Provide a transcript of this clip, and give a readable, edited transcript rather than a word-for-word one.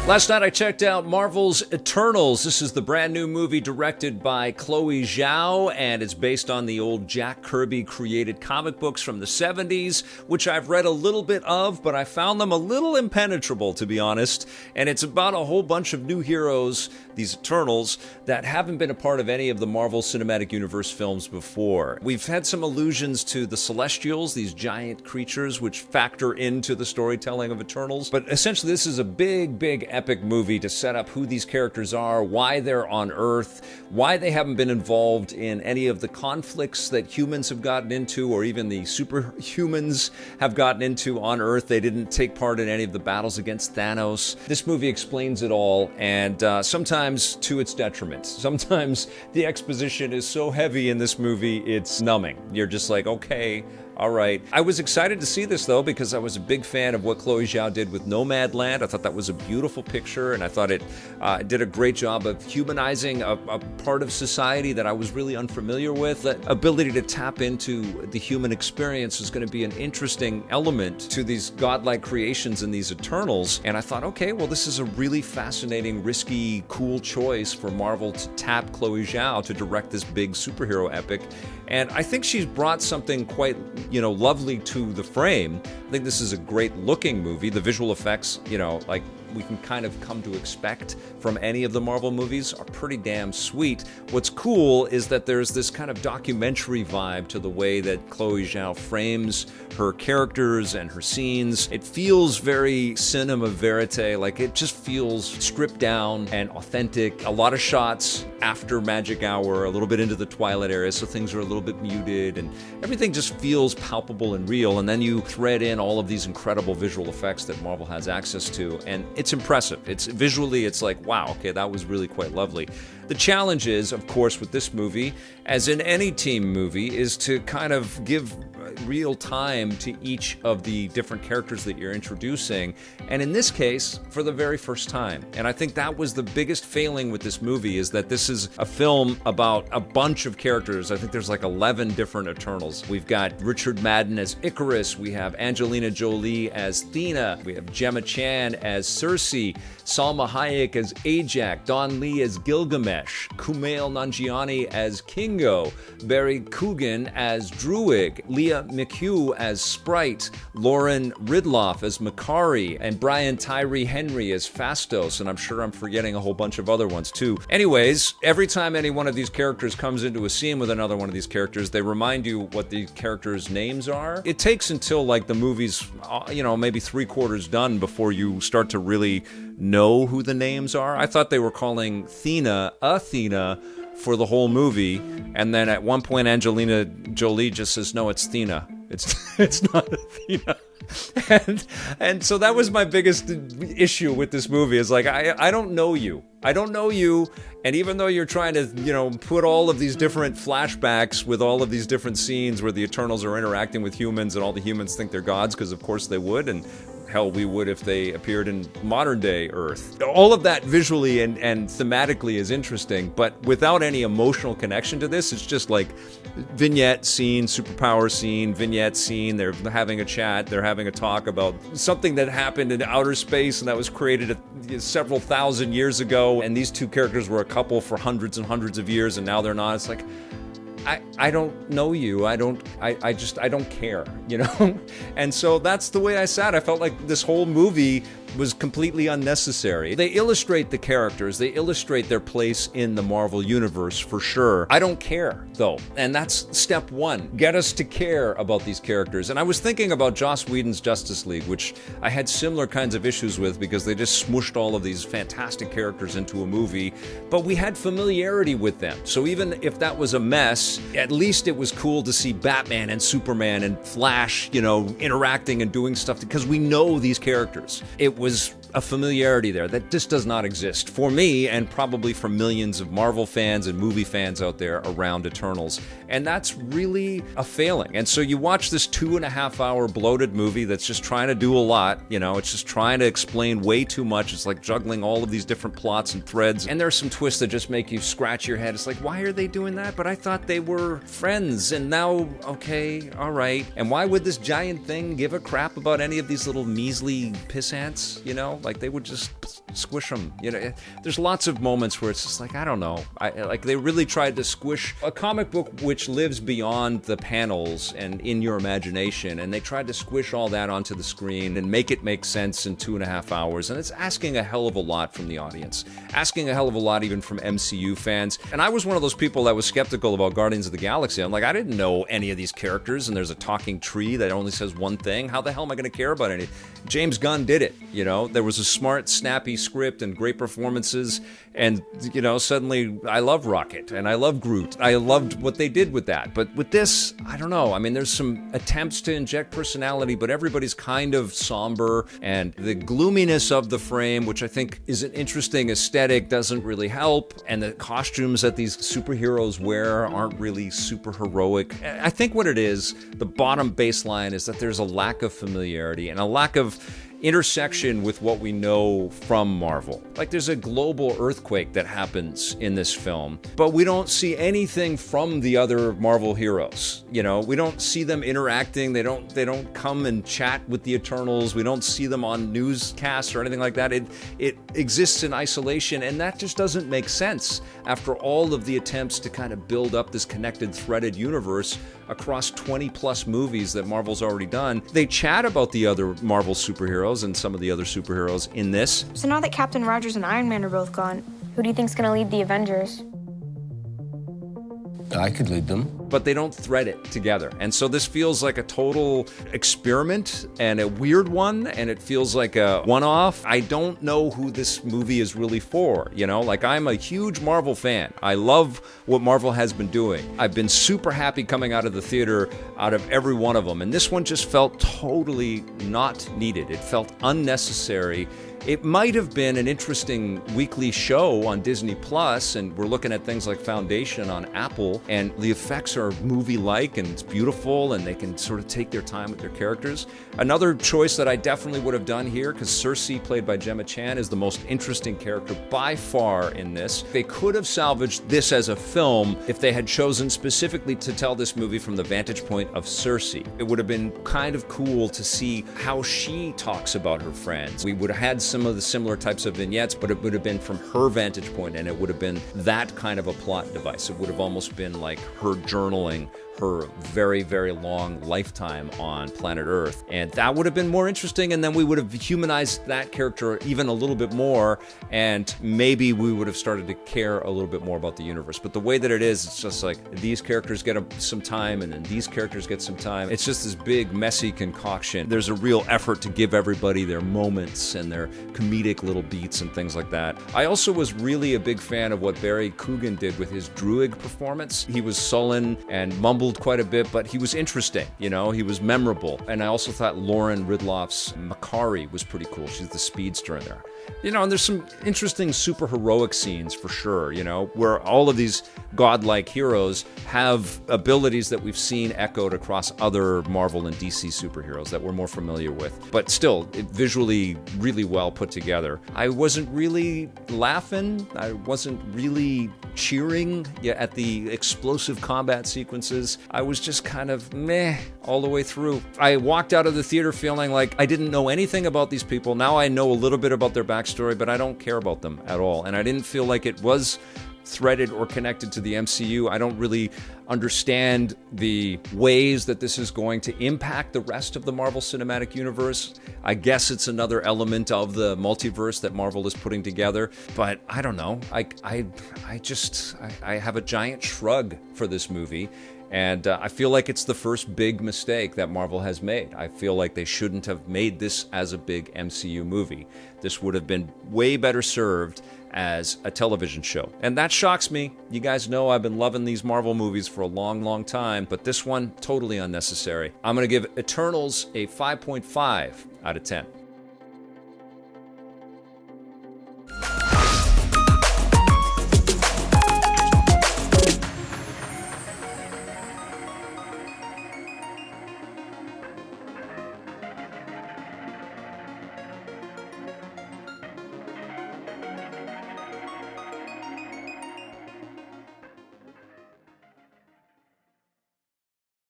Last night I checked out Marvel's Eternals. This is the brand new movie directed by Chloe Zhao, and it's based on the old Jack Kirby created comic books from the 70s, which I've read a little bit of, but I found them a little impenetrable, to be honest. And it's about a whole bunch of new heroes, these Eternals, that haven't been a part of any of the Marvel Cinematic Universe films before. We've had some allusions to the Celestials, these giant creatures which factor into the storytelling of Eternals, but essentially this is a big epic movie to set up who these characters are, why they're on Earth, why they haven't been involved in any of the conflicts that humans have gotten into, or even the superhumans have gotten into on Earth. They didn't take part in any of the battles against Thanos. This movie explains it all, and sometimes to its detriment. Sometimes the exposition is so heavy in this movie, it's numbing. You're just like, okay, all right. I was excited to see this, though, because I was a big fan of what Chloe Zhao did with Nomadland. I thought that was a beautiful picture, and I thought it did a great job of humanizing a part of society that I was really unfamiliar with. The ability to tap into the human experience is going to be an interesting element to these godlike creations in these Eternals. And I thought, okay, well, this is a really fascinating, risky, cool choice for Marvel to tap Chloe Zhao to direct this big superhero epic. And I think she's brought something quite, lovely to the frame. I think this is a great looking movie. The visual effects, like we can kind of come to expect from any of the Marvel movies, are pretty damn sweet. What's cool is that there's this kind of documentary vibe to the way that Chloe Zhao frames her characters and her scenes. It feels very cinema verite, like it just feels stripped down and authentic. A lot of shots after magic hour, a little bit into the twilight area, so things are a little bit muted and everything just feels palpable and real. And then you thread in all of these incredible visual effects that Marvel has access to, and it's impressive. It's visually, it's like, wow, okay, that was really quite lovely. The challenge is, of course, with this movie, as in any team movie, is to kind of give real time to each of the different characters that you're introducing, and in this case, for the very first time. And I think that was the biggest failing with this movie, is that this is a film about a bunch of characters. I think there's like 11 different Eternals. We've got Richard Madden as Icarus, we have Angelina Jolie as Thena, we have Gemma Chan as Cersei, Salma Hayek as Ajax, Don Lee as Gilgamesh, Kumail Nanjiani as Kingo, Barry Keoghan as Druig, Lia McHugh as Sprite, Lauren Ridloff as Makari, and Brian Tyree Henry as Phastos, and I'm sure I'm forgetting a whole bunch of other ones too. Anyways, every time any one of these characters comes into a scene with another one of these characters, they remind you what the characters' names are. It takes until like the movie's, maybe 3/4 done before you start to really know who the names are. I thought they were calling Thena Athena for the whole movie, and then at one point Angelina Jolie just says, no, it's Thena. It's not Athena. And so that was my biggest issue with this movie, is like, I don't know you. I don't know you, and even though you're trying to, put all of these different flashbacks with all of these different scenes where the Eternals are interacting with humans and all the humans think they're gods, because of course they would, and hell, we would if they appeared in modern day Earth. All of that visually and thematically is interesting, but without any emotional connection to this, it's just like vignette scene, superpower scene, vignette scene. They're having a chat, they're having a talk about something that happened in outer space and that was created several thousand years ago, and these two characters were a couple for hundreds and hundreds of years, and now they're not. It's like, I don't know you. I don't care, And so that's the way I sat. I felt like this whole movie was completely unnecessary. They illustrate the characters, they illustrate their place in the Marvel universe for sure. I don't care though, and that's step one. Get us to care about these characters. And I was thinking about Joss Whedon's Justice League, which I had similar kinds of issues with because they just smooshed all of these fantastic characters into a movie, but we had familiarity with them. So even if that was a mess, at least it was cool to see Batman and Superman and Flash, interacting and doing stuff because we know these characters. It was a familiarity there that just does not exist for me, and probably for millions of Marvel fans and movie fans out there around Eternals. And that's really a failing. And so you watch this 2.5-hour bloated movie that's just trying to do a lot, it's just trying to explain way too much. It's like juggling all of these different plots and threads. And there's some twists that just make you scratch your head. It's like, why are they doing that? But I thought they were friends, and now, okay, all right. And why would this giant thing give a crap about any of these little measly piss ants, Like they would just squish them. There's lots of moments where it's just like, I don't know. Like they really tried to squish a comic book which lives beyond the panels and in your imagination, and they tried to squish all that onto the screen and make it make sense in 2.5 hours, and it's asking a hell of a lot from the audience, asking a hell of a lot even from MCU fans. And I was one of those people that was skeptical about Guardians of the Galaxy. I'm like, I didn't know any of these characters, and there's a talking tree that only says one thing. How the hell am I going to care about any? James Gunn did it. There was a smart, snappy script and great performances, and suddenly I love Rocket and I love Groot. I loved what they did with that. But with this, I don't know. I mean, there's some attempts to inject personality, but everybody's kind of somber, and the gloominess of the frame, which I think is an interesting aesthetic, doesn't really help, and the costumes that these superheroes wear aren't really super heroic. I think what it is, the bottom baseline, is that there's a lack of familiarity and a lack of intersection with what we know from Marvel. Like there's a global earthquake that happens in this film, but we don't see anything from the other Marvel heroes. We don't see them interacting. They don't come and chat with the Eternals. We don't see them on newscasts or anything like that. It exists in isolation, and that just doesn't make sense after all of the attempts to kind of build up this connected, threaded universe across 20 plus movies that Marvel's already done. They chat about the other Marvel superheroes and some of the other superheroes in this. So now that Captain Rogers and Iron Man are both gone, who do you think's gonna lead the Avengers? I could lead them. But they don't thread it together. And so this feels like a total experiment and a weird one, and it feels like a one-off. I don't know who this movie is really for, Like I'm a huge Marvel fan. I love what Marvel has been doing. I've been super happy coming out of the theater out of every one of them, and this one just felt totally not needed. It felt unnecessary. It might have been an interesting weekly show on Disney Plus, and we're looking at things like Foundation on Apple, and the effects are movie-like, and it's beautiful, and they can sort of take their time with their characters. Another choice that I definitely would have done here, because Cersei, played by Gemma Chan, is the most interesting character by far in this. They could have salvaged this as a film if they had chosen specifically to tell this movie from the vantage point of Cersei. It would have been kind of cool to see how she talks about her friends. We would have had some of the similar types of vignettes, but it would have been from her vantage point, and it would have been that kind of a plot device. It would have almost been like her journaling her very, very long lifetime on planet Earth. And that would have been more interesting, and then we would have humanized that character even a little bit more, and maybe we would have started to care a little bit more about the universe. But the way that it is, it's just like these characters get some time, and then these characters get some time. It's just this big, messy concoction. There's a real effort to give everybody their moments and their comedic little beats and things like that. I also was really a big fan of what Barry Keoghan did with his Druig performance. He was sullen and mumbled quite a bit, but he was interesting, he was memorable. And I also thought Lauren Ridloff's Makari was pretty cool. She's the speedster in there. And there's some interesting super heroic scenes for sure, where all of these godlike heroes have abilities that we've seen echoed across other Marvel and DC superheroes that we're more familiar with. But still, visually really well put together. I wasn't really laughing. I wasn't really cheering at the explosive combat sequences. I was just kind of meh all the way through. I walked out of the theater feeling like I didn't know anything about these people. Now I know a little bit about their backstory, but I don't care about them at all. And I didn't feel like it was threaded or connected to the MCU. I don't really understand the ways that this is going to impact the rest of the Marvel Cinematic Universe. I guess it's another element of the multiverse that Marvel is putting together, but I don't know. I have a giant shrug for this movie. And I feel like it's the first big mistake that Marvel has made. I feel like they shouldn't have made this as a big MCU movie. This would have been way better served as a television show. And that shocks me. You guys know I've been loving these Marvel movies for a long, long time, but this one, totally unnecessary. I'm going to give Eternals a 5.5 out of 10.